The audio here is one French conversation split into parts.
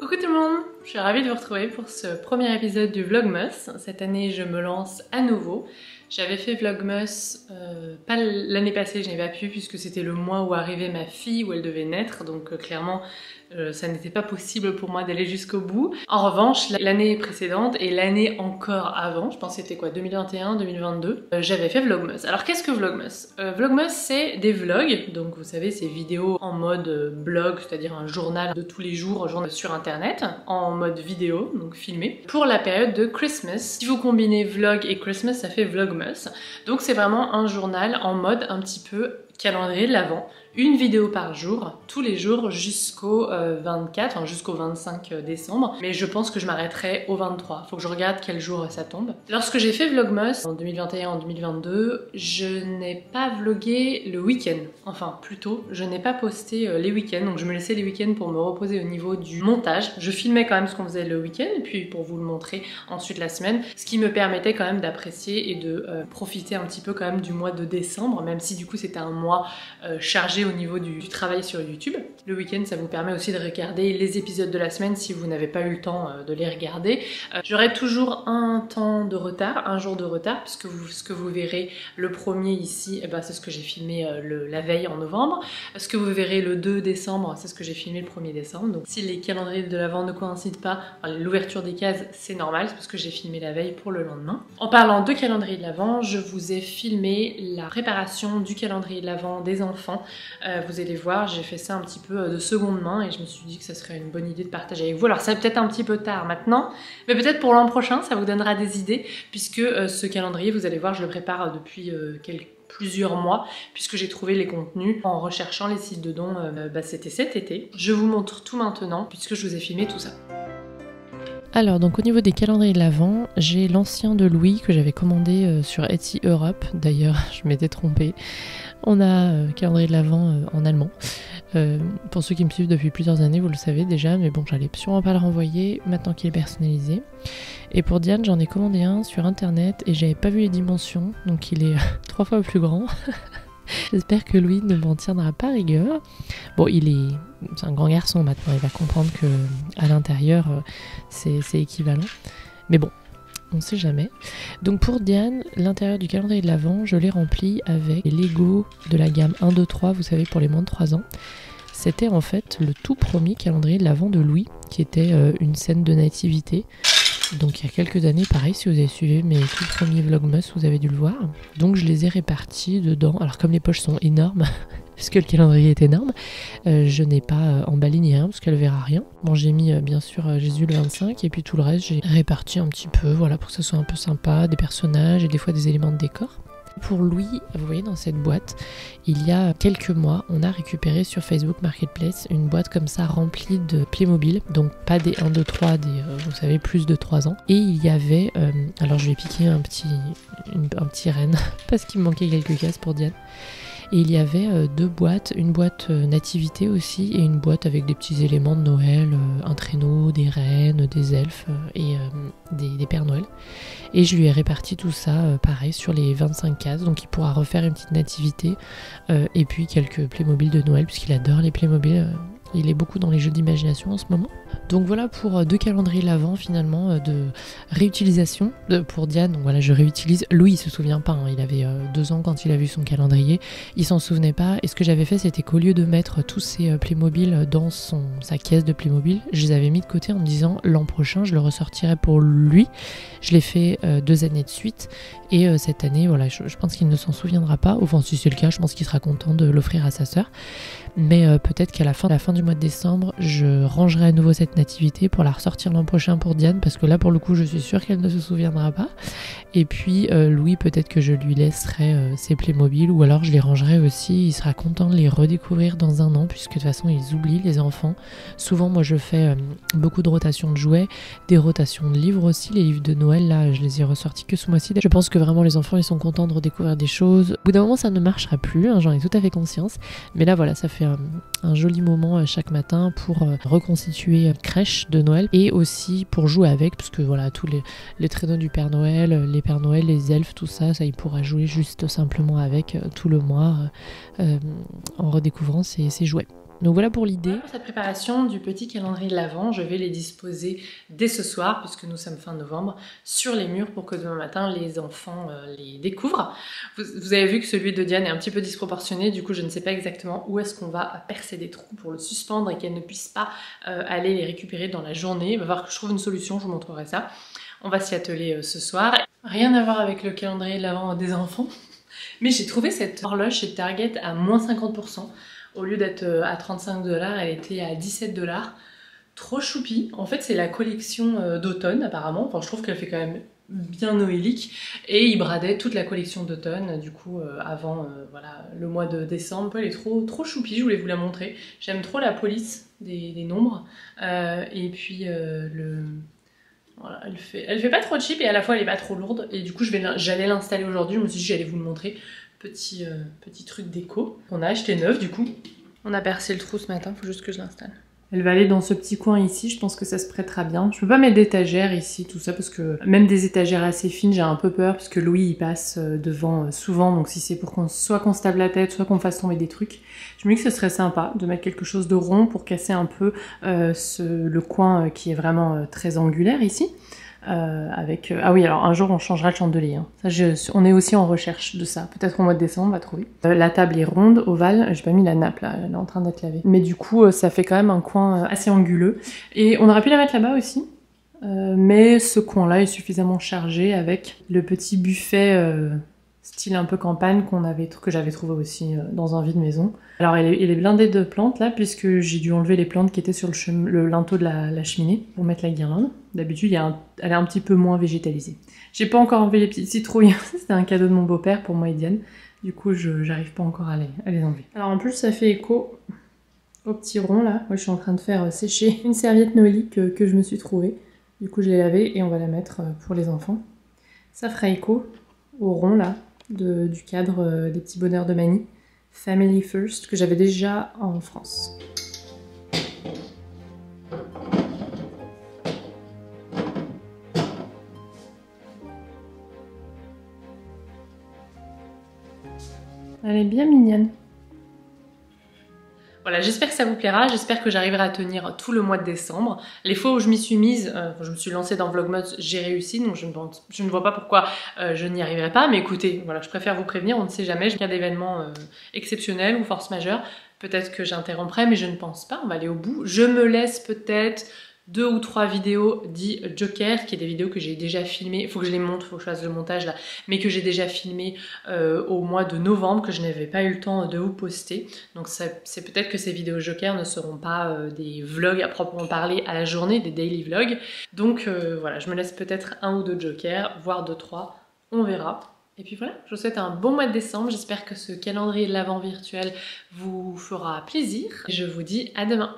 Coucou tout le monde, je suis ravie de vous retrouver pour ce premier épisode du Vlogmas. Cette année je me lance à nouveau. J'avais fait Vlogmas, pas l'année passée, je n'ai pas pu puisque c'était le mois où arrivait ma fille, où elle devait naître, donc clairement ça n'était pas possible pour moi d'aller jusqu'au bout. En revanche, l'année précédente et l'année encore avant, je pense que c'était quoi, 2021, 2022, j'avais fait Vlogmas. Alors qu'est-ce que Vlogmas? Vlogmas c'est des vlogs, donc vous savez ces vidéos en mode blog, c'est-à-dire un journal de tous les jours, un journal sur internet, en mode vidéo, donc filmé, pour la période de Christmas. Si vous combinez vlog et Christmas, ça fait Vlogmas. Donc c'est vraiment un journal en mode un petit peu calendrier de l'Avent. Une vidéo par jour, tous les jours jusqu'au 24, enfin jusqu'au 25 décembre. Mais je pense que je m'arrêterai au 23. Faut que je regarde quel jour ça tombe. Lorsque j'ai fait Vlogmas en 2021, en 2022, je n'ai pas vlogué le week-end. Enfin, plutôt, je n'ai pas posté les week-ends. Donc je me laissais les week-ends pour me reposer au niveau du montage. Je filmais quand même ce qu'on faisait le week-end, et puis pour vous le montrer ensuite la semaine. Ce qui me permettait quand même d'apprécier et de profiter un petit peu quand même du mois de décembre, même si du coup c'était un mois chargé au niveau du travail sur YouTube. Le week-end, ça vous permet aussi de regarder les épisodes de la semaine si vous n'avez pas eu le temps de les regarder. J'aurai toujours un temps de retard, un jour de retard, puisque ce que vous verrez le premier ici, c'est ce que j'ai filmé la veille en novembre. Ce que vous verrez le 2 décembre, c'est ce que j'ai filmé le 1er décembre. Donc si les calendriers de l'Avent ne coïncident pas, l'ouverture des cases, c'est normal, c'est parce que j'ai filmé la veille pour le lendemain. En parlant de calendrier de l'Avent, je vous ai filmé la préparation du calendrier de l'Avent des enfants. Vous allez voir, j'ai fait ça un petit peu de seconde main et je me suis dit que ça serait une bonne idée de partager avec vous. Alors ça peut-être un petit peu tard maintenant, mais peut-être pour l'an prochain, ça vous donnera des idées, puisque ce calendrier, vous allez voir, je le prépare depuis plusieurs mois, puisque j'ai trouvé les contenus en recherchant les sites de dons, c'était cet été. Je vous montre tout maintenant, puisque je vous ai filmé tout ça. Alors donc au niveau des calendriers de l'Avent, j'ai l'ancien de Louis que j'avais commandé sur Etsy Europe, d'ailleurs je m'étais trompée. On a calendrier de l'Avent en allemand. Pour ceux qui me suivent depuis plusieurs années, vous le savez déjà, mais bon, j'allais sûrement pas le renvoyer maintenant qu'il est personnalisé. Et pour Diane, j'en ai commandé un sur internet et j'avais pas vu les dimensions, donc il est 3 fois plus grand. J'espère que Louis ne m'en tiendra pas rigueur. Bon, c'est un grand garçon maintenant, il va comprendre que à l'intérieur c'est équivalent. Mais bon, on sait jamais. Donc pour Diane, l'intérieur du calendrier de l'Avent, je l'ai rempli avec les Lego de la gamme 1, 2, 3, vous savez, pour les moins de 3 ans. C'était en fait le tout premier calendrier de l'Avent de Louis, qui était une scène de nativité. Donc il y a quelques années, pareil, si vous avez suivi mes tout premiers Vlogmas, vous avez dû le voir. Donc je les ai répartis dedans. Alors comme les poches sont énormes, puisque le calendrier est énorme, je n'ai pas emballé ni rien, parce qu'elle verra rien. Bon, j'ai mis bien sûr Jésus le 25, et puis tout le reste, j'ai réparti un petit peu, voilà, pour que ça soit un peu sympa, des personnages et des fois des éléments de décor. Pour Louis, vous voyez dans cette boîte, il y a quelques mois, on a récupéré sur Facebook Marketplace une boîte comme ça remplie de Playmobil, donc pas des 1, 2, 3, vous savez, plus de 3 ans. Et il y avait, alors je vais piquer un petit renne, parce qu'il me manquait quelques cases pour Diane. Et il y avait 2 boîtes, une boîte nativité aussi et une boîte avec des petits éléments de Noël, un traîneau, des rennes, des elfes et des Pères Noël. Et je lui ai réparti tout ça pareil sur les 25 cases, donc il pourra refaire une petite nativité et puis quelques Playmobil de Noël puisqu'il adore les Playmobil. Il est beaucoup dans les jeux d'imagination en ce moment. Donc voilà pour 2 calendriers l'Avent finalement de réutilisation pour Diane. Donc voilà, je réutilise. Louis il se souvient pas, hein. Il avait 2 ans quand il a vu son calendrier. Il s'en souvenait pas. Et ce que j'avais fait, c'était qu'au lieu de mettre tous ces Playmobil dans sa caisse de Playmobil, je les avais mis de côté en me disant l'an prochain je le ressortirai pour lui. Je l'ai fait 2 années de suite. Et cette année, voilà, je pense qu'il ne s'en souviendra pas. Enfin, si c'est le cas, je pense qu'il sera content de l'offrir à sa sœur. Mais peut-être qu'à la fin du mois de décembre, je rangerai à nouveau cette nativité pour la ressortir l'an prochain pour Diane, parce que là, pour le coup, je suis sûre qu'elle ne se souviendra pas. Et puis, Louis, peut-être que je lui laisserai ses Playmobil, ou alors je les rangerai aussi. Il sera content de les redécouvrir dans un an, puisque de toute façon, ils oublient, les enfants. Souvent, moi, je fais beaucoup de rotations de jouets, des rotations de livres aussi. Les livres de Noël, là, je les ai ressortis que ce mois-ci. Je pense que vraiment, les enfants, ils sont contents de redécouvrir des choses. Au bout d'un moment, ça ne marchera plus, hein, j'en ai tout à fait conscience. Mais là, voilà, ça fait un joli moment chaque matin pour reconstituer crèche de Noël et aussi pour jouer avec, parce que voilà, tous les traîneaux du Père Noël, les Pères Noël, les elfes, tout ça, il pourra jouer juste simplement avec tout le mois en redécouvrant ses jouets. Donc voilà pour l'idée. Pour cette préparation du petit calendrier de l'Avent, je vais les disposer dès ce soir, puisque nous sommes fin novembre, sur les murs pour que demain matin les enfants les découvrent. Vous avez vu que celui de Diane est un petit peu disproportionné, du coup je ne sais pas exactement où est-ce qu'on va percer des trous pour le suspendre et qu'elle ne puisse pas aller les récupérer dans la journée. Il va falloir que je trouve une solution, je vous montrerai ça. On va s'y atteler ce soir. Rien à voir avec le calendrier de l'Avent des enfants, mais j'ai trouvé cette horloge chez Target à moins 50%. Au lieu d'être à 35 $, elle était à 17 $. Trop choupi. En fait, c'est la collection d'automne, apparemment. Enfin, je trouve qu'elle fait quand même bien noélique. Et il bradait toute la collection d'automne, du coup, avant voilà, le mois de décembre. Elle est trop choupi, je voulais vous la montrer. J'aime trop la police des nombres. Et puis, voilà, elle fait pas trop cheap et à la fois elle est pas trop lourde. Et du coup, j'allais l'installer aujourd'hui. Je me suis dit j'allais vous le montrer. Petit truc déco qu'on a acheté neuf du coup. On a percé le trou ce matin, faut juste que je l'installe. Elle va aller dans ce petit coin ici, je pense que ça se prêtera bien. Je peux pas mettre d'étagères ici, tout ça, parce que même des étagères assez fines, j'ai un peu peur, parce que Louis il passe devant souvent, donc si c'est pour soit qu'on se tape la tête, soit qu'on fasse tomber des trucs, je me dis que ce serait sympa de mettre quelque chose de rond pour casser un peu le coin qui est vraiment très angulaire ici. Ah oui, alors un jour on changera le chandelier. Hein. Ça, on est aussi en recherche de ça. Peut-être au mois de décembre, on va trouver. La table est ronde, ovale. J'ai pas mis la nappe là, elle est en train d'être lavée. Mais du coup, ça fait quand même un coin assez anguleux. Et on aurait pu la mettre là-bas aussi. Mais ce coin-là est suffisamment chargé avec le petit buffet style un peu campagne que j'avais trouvé aussi dans un vide-maison. Alors elle est blindée de plantes là, puisque j'ai dû enlever les plantes qui étaient sur le linteau de la cheminée pour mettre la guirlande. D'habitude, elle est un petit peu moins végétalisée. J'ai pas encore enlevé les petites citrouilles, c'était un cadeau de mon beau-père pour moi et Diane. Du coup, j'arrive pas encore à les enlever. Alors en plus, ça fait écho au petit rond là. Moi, je suis en train de faire sécher une serviette noélique que je me suis trouvée. Du coup, je l'ai lavée et on va la mettre pour les enfants. Ça fera écho au rond là, du cadre des petits bonheurs de Mani. Family First, que j'avais déjà en France. Elle est bien mignonne. Voilà, j'espère que ça vous plaira, j'espère que j'arriverai à tenir tout le mois de décembre. Les fois où je m'y suis mise, je me suis lancée dans Vlogmas, j'ai réussi, donc je ne vois pas pourquoi je n'y arriverai pas. Mais écoutez, voilà, je préfère vous prévenir, on ne sait jamais, il y a d'événements exceptionnels ou force majeure. Peut-être que j'interromprai, mais je ne pense pas, on va aller au bout. Je me laisse peut-être 2 ou 3 vidéos dit Joker, qui est des vidéos que j'ai déjà filmées, il faut que je les monte, il faut que je fasse le montage là, mais que j'ai déjà filmées au mois de novembre, que je n'avais pas eu le temps de vous poster. Donc c'est peut-être que ces vidéos Joker ne seront pas des vlogs à proprement parler à la journée, des daily vlogs. Donc voilà, je me laisse peut-être 1 ou 2 Jokers, voire 2, 3, on verra. Et puis voilà, je vous souhaite un bon mois de décembre, j'espère que ce calendrier de l'Avent virtuel vous fera plaisir. Je vous dis à demain.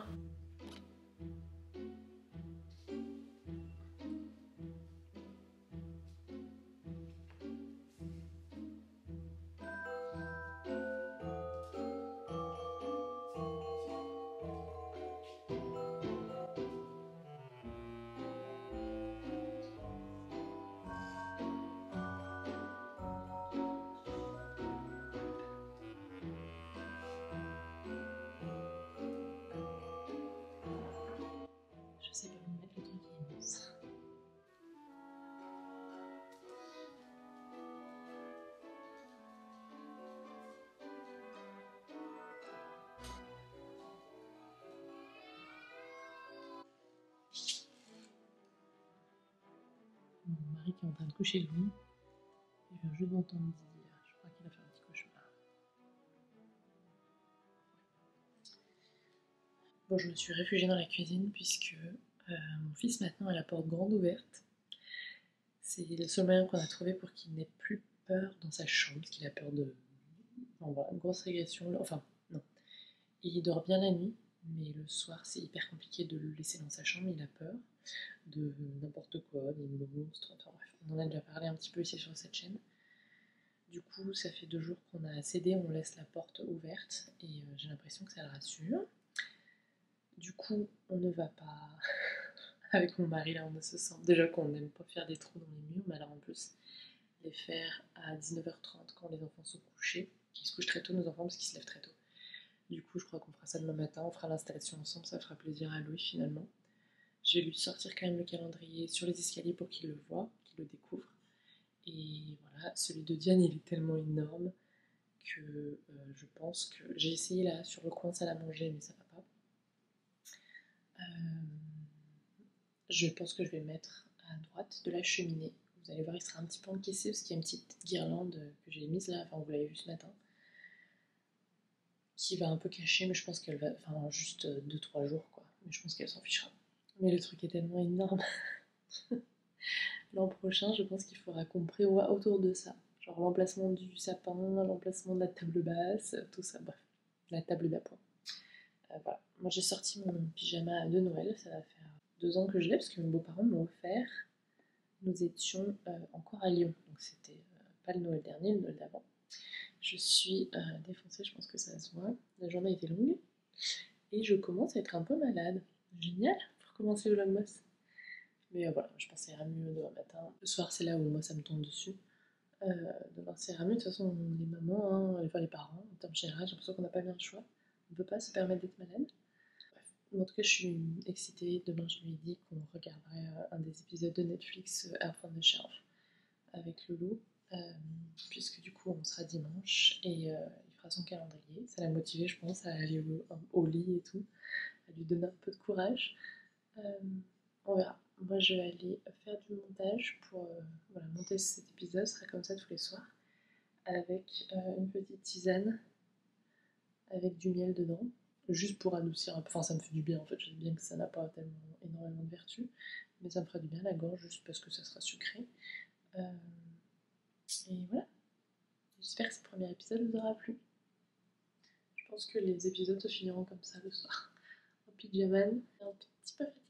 Je sais pas où mettre le truc immense. Mon mari qui est en train de coucher le lit, il vient juste d'entendre dire, je crois qu'il a fait un petit cauchemar. Bon, je me suis réfugiée dans la cuisine puisque mon fils maintenant a la porte grande ouverte. C'est le seul moyen qu'on a trouvé pour qu'il n'ait plus peur dans sa chambre, parce qu'il a peur de... Enfin voilà, une grosse régression. Enfin, non. Il dort bien la nuit, mais le soir c'est hyper compliqué de le laisser dans sa chambre, il a peur de n'importe quoi, des monstres, enfin bref, on en a déjà parlé un petit peu ici sur cette chaîne. Du coup, ça fait 2 jours qu'on a cédé, on laisse la porte ouverte et j'ai l'impression que ça le rassure. Du coup, on ne va pas... Avec mon mari, là, on ne se sent... Déjà qu'on n'aime pas faire des trous dans les murs, mais alors en plus, les faire à 19h30 quand les enfants sont couchés, qui se couchent très tôt, nos enfants, parce qu'ils se lèvent très tôt. Du coup, je crois qu'on fera ça demain matin, on fera l'installation ensemble, ça fera plaisir à Louis finalement. Je vais lui sortir quand même le calendrier sur les escaliers pour qu'il le voit, qu'il le découvre. Et voilà, celui de Diane, il est tellement énorme que je pense que... J'ai essayé là sur le coin salle à manger, mais ça va pas. Je pense que je vais mettre à droite de la cheminée. Vous allez voir, il sera un petit peu encaissé parce qu'il y a une petite guirlande que j'ai mise là, enfin vous l'avez vu ce matin, qui va un peu cacher, mais je pense qu'elle va... Enfin, juste 2-3 jours quoi. Mais je pense qu'elle s'en fichera. Mais le truc est tellement énorme. L'an prochain, je pense qu'il faudra qu'on prévoie autour de ça. Genre l'emplacement du sapin, l'emplacement de la table basse, tout ça, bref, la table d'appoint. Voilà. Moi j'ai sorti mon pyjama de Noël, ça va faire 2 ans que je l'ai parce que mes beaux-parents m'ont offert. Nous étions encore à Lyon, donc c'était pas le Noël dernier, le Noël d'avant. Je suis défoncée, je pense que ça se voit. La journée était longue et je commence à être un peu malade. Génial pour commencer le Vlogmas. Mais voilà, je pense que ça ira mieux demain matin. Le soir, c'est là où moi ça me tombe dessus. Demain, ça ira mieux. De toute façon, les mamans, hein, enfin les parents, en termes généraux, j'ai l'impression qu'on n'a pas bien le choix. On ne peut pas se permettre d'être malade. Bref. En tout cas, je suis excitée. Demain, je lui ai dit qu'on regarderait un des épisodes de Netflix, Earth on the Shelf, avec Loulou. Puisque du coup, on sera dimanche et il fera son calendrier. Ça l'a motivé, je pense, à aller au lit et tout, à lui donner un peu de courage. On verra. Moi, je vais aller faire du montage pour voilà, monter cet épisode. Ce sera comme ça tous les soirs, avec une petite tisane, avec du miel dedans, juste pour adoucir un peu. Enfin, ça me fait du bien en fait. Je sais bien que ça n'a pas tellement énormément de vertu, mais ça me fera du bien à la gorge juste parce que ça sera sucré. Et voilà. J'espère que ce premier épisode vous aura plu. Je pense que les épisodes se finiront comme ça le soir, en pyjama, un petit peu fatigué.